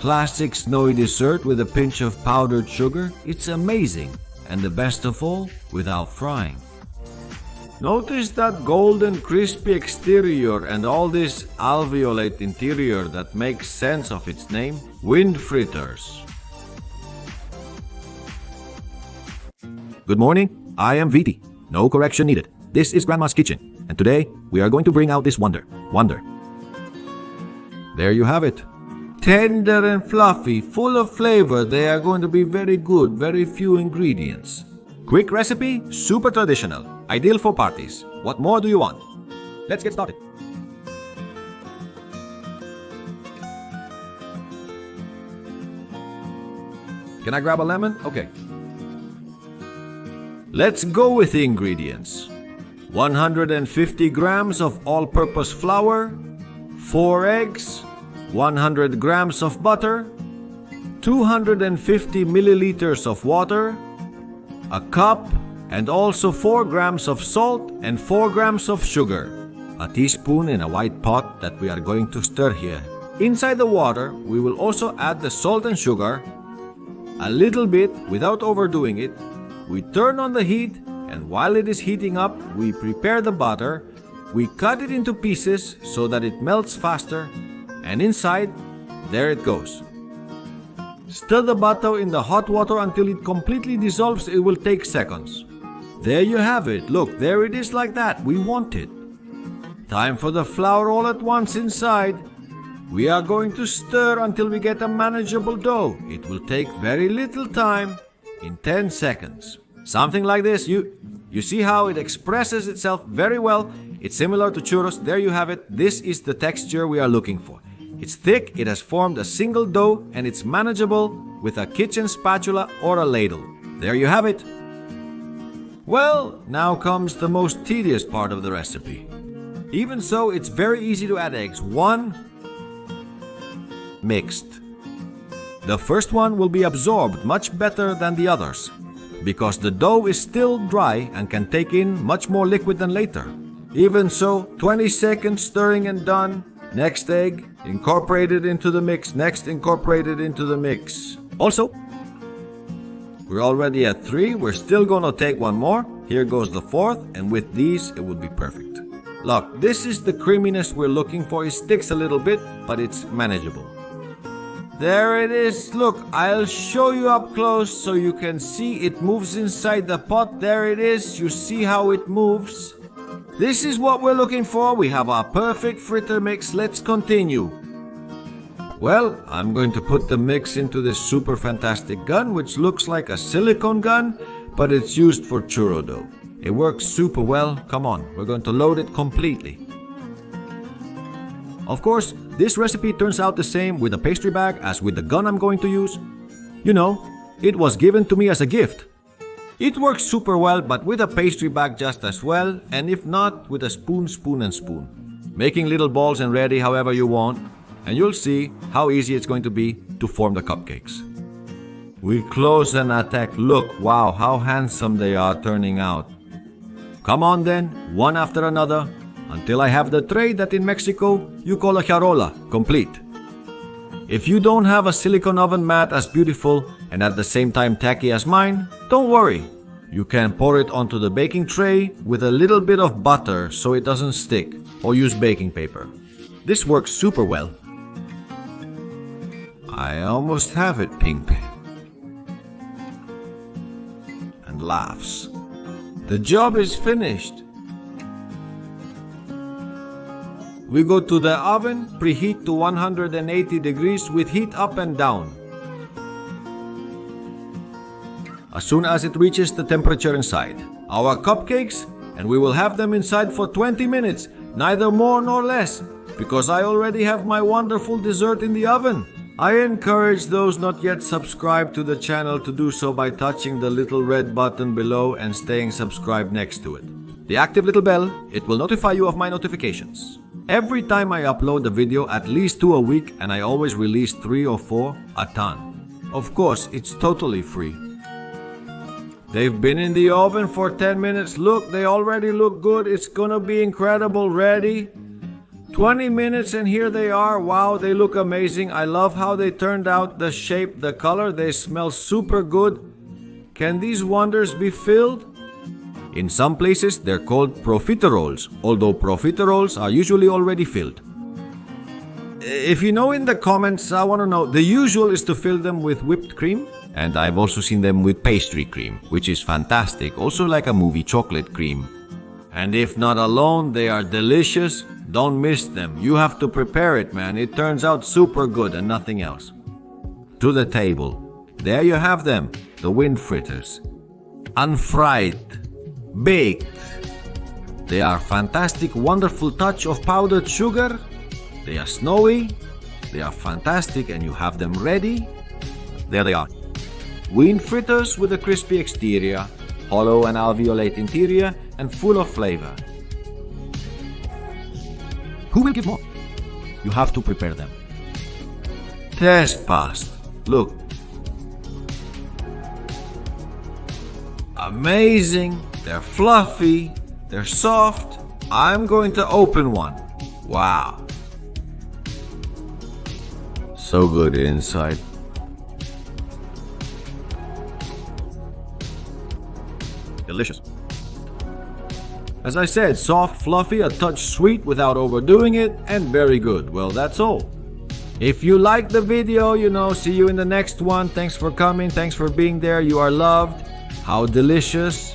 classic snowy dessert with a pinch of powdered sugar. It's amazing, and the best of all, without frying. Notice that golden crispy exterior and all this alveolate interior that makes sense of its name, wind fritters. Good morning, I am Viti. No correction needed. This is Grandma's kitchen, and today we are going to bring out this wonder. There you have it. Tender and fluffy, full of flavor. They are going to be very good, very few ingredients. Quick recipe, super traditional, ideal for parties. What more do you want? Let's get started. Can I grab a lemon? Okay. Let's go with the ingredients. 150 grams of all-purpose flour, 4 eggs, 100 grams of butter, 250 milliliters of water, a cup, and also 4 grams of salt and 4 grams of sugar. A teaspoon in a white pot that we are going to stir here. Inside the water, we will also add the salt and sugar. A little bit without overdoing it. We turn on the heat, and while it is heating up, we prepare the butter. We cut it into pieces so that it melts faster, and inside, there it goes. Stir the butter in the hot water until it completely dissolves. It will take seconds. There you have it. Look, there it is like that. We want it. Time for the flour all at once inside. We are going to stir until we get a manageable dough. It will take very little time, in 10 seconds. Something like this. You see how it expresses itself very well. It's similar to churros. There you have it. This is the texture we are looking for. It's thick, it has formed a single dough, and it's manageable with a kitchen spatula or a ladle. There you have it. Well, now comes the most tedious part of the recipe. Even so, it's very easy to add eggs. 1 mixed. The first one will be absorbed much better than the others, because the dough is still dry and can take in much more liquid than later. Even so, 20 seconds stirring and done. Next egg, incorporated into the mix. Next, incorporated into the mix. Also, we're already at 3. We're still gonna take one more. Here goes the 4th, and with these, it will be perfect. Look, this is the creaminess we're looking for. It sticks a little bit, but it's manageable. There it is. Look, I'll show you up close so you can see it moves inside the pot. There it is. You see how it moves. This is what we're looking for. We have our perfect fritter mix. Let's continue. Well, I'm going to put the mix into this super fantastic gun, which looks like a silicone gun, but it's used for churro dough. It works super well. Come on, we're going to load it completely. Of course, this recipe turns out the same with a pastry bag as with the gun I'm going to use. You know, it was given to me as a gift. It works super well, but with a pastry bag just as well, and if not, with a spoon. Making little balls and ready however you want, and you'll see how easy it's going to be to form the cupcakes. We close and attack. Look, wow, how handsome they are turning out. Come on then, one after another, until I have the tray that in Mexico you call a charola, complete. If you don't have a silicone oven mat as beautiful and at the same time tacky as mine, don't worry. You can pour it onto the baking tray with a little bit of butter so it doesn't stick, or use baking paper. This works super well. I almost have it, Pink. And laughs. The job is finished. We go to the oven, preheat to 180 degrees with heat up and down. As soon as it reaches the temperature inside, our cupcakes, and we will have them inside for 20 minutes, neither more nor less, because I already have my wonderful dessert in the oven. I encourage those not yet subscribed to the channel to do so by touching the little red button below and staying subscribed next to it. The active little bell, it will notify you of my notifications. Every time I upload a video, at least 2 a week, and I always release 3 or 4 a ton. Of course, it's totally free. They've been in the oven for 10 minutes. Look, they already look good. It's gonna be incredible. Ready? 20 minutes and here they are. Wow, they look amazing. I love how they turned out, the shape, the color. They smell super good. Can these wonders be filled? In some places, they're called profiteroles, although profiteroles are usually already filled. If you know in the comments, I want to know, the usual is to fill them with whipped cream, and I've also seen them with pastry cream, which is fantastic, also like a movie chocolate cream. And if not alone, they are delicious. Don't miss them. You have to prepare it, man. It turns out super good and nothing else. To the table. There you have them, the wind fritters. Unfried, baked. They are fantastic, wonderful touch of powdered sugar. They are snowy, they are fantastic, and you have them ready. There they are. Wind fritters with a crispy exterior, hollow and alveolate interior, and full of flavor. Who will give more? You have to prepare them. Test passed. Look. Amazing. They're fluffy. They're soft. I'm going to open one. Wow. So good inside. Delicious. As I said, soft, fluffy, a touch sweet without overdoing it, and very good. Well, that's all. If you liked the video, see you in the next one. Thanks for coming. Thanks for being there. You are loved. How delicious.